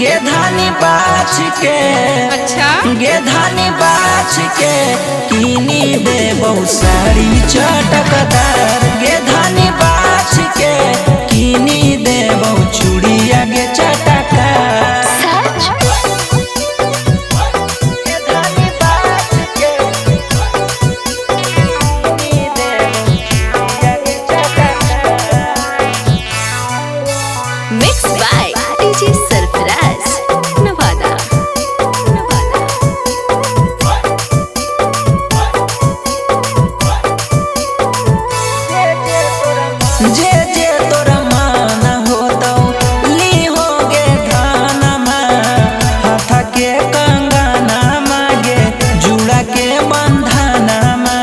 गे धानी बाछ के अच्छा गे धानी बाछ के कीनी दे बहु साड़ी चटकदार। गे धानी बाछ के कीनी दे बहु चूड़िया गे चटकार। गे धानी बाछ के कीनी दे बहु चूड़िया गे चटकार। Mix by DJ Sarfaraz Nawada. जे जे तोरा मान हो तो ली हो गे धाना हाथ के कंगना मागे जुड़ा के बंधना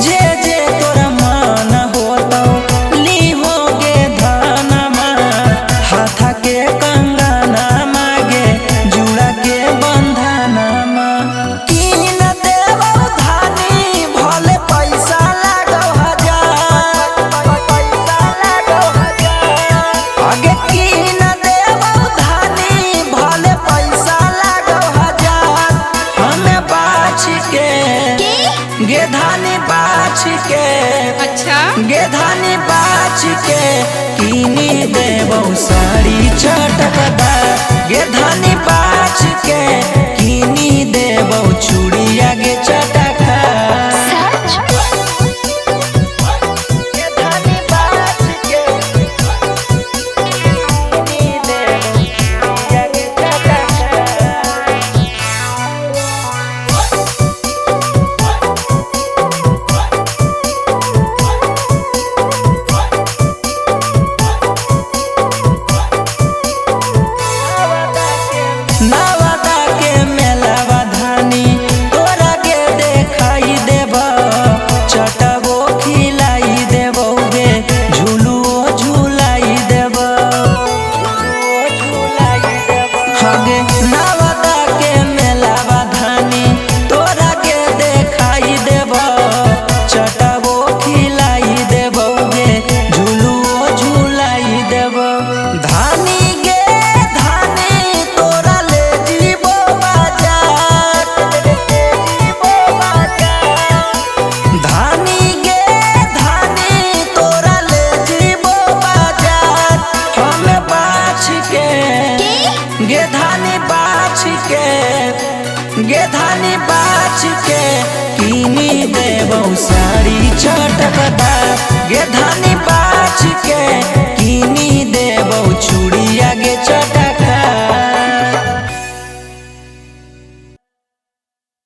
जे जे तोरा मान हो तो ली हो गे धाना हाथ के कंगना मागे जुड़ा के बंधना कीन देबो धानी भले पैसा लागो हजार। आगे कीन देबो धानी भले पैसा लागो हजार। हमें बाछ के गे धानी बाछ के अच्छा गे धानी बाछ के कीनी देबो साड़ी चटकदार। गे धानी बाछ के कीनी देबो चूड़िया गे चटकार। गे धानी बाछ के कीनी देबो चूड़िया गे चटकार। नवादा के मेलावा धानी तोरा के देखाई देबो चटबो खिलाई देबो गे झूलुओ झूलाई देबो हगे नवादा के मेलावा धानी तोरा के देखाई देबो चटबो खिलाई देबो गे झूलुओ झूलाई देबो। धानी गे धानी तोरा ले जीबो बाजार। धानी गे धानी तोरा ले जीबो बाजार। हमें बाछ के गे धानी बाछ के गे धानी बाछ के कीनी देबो साड़ी चटकदार।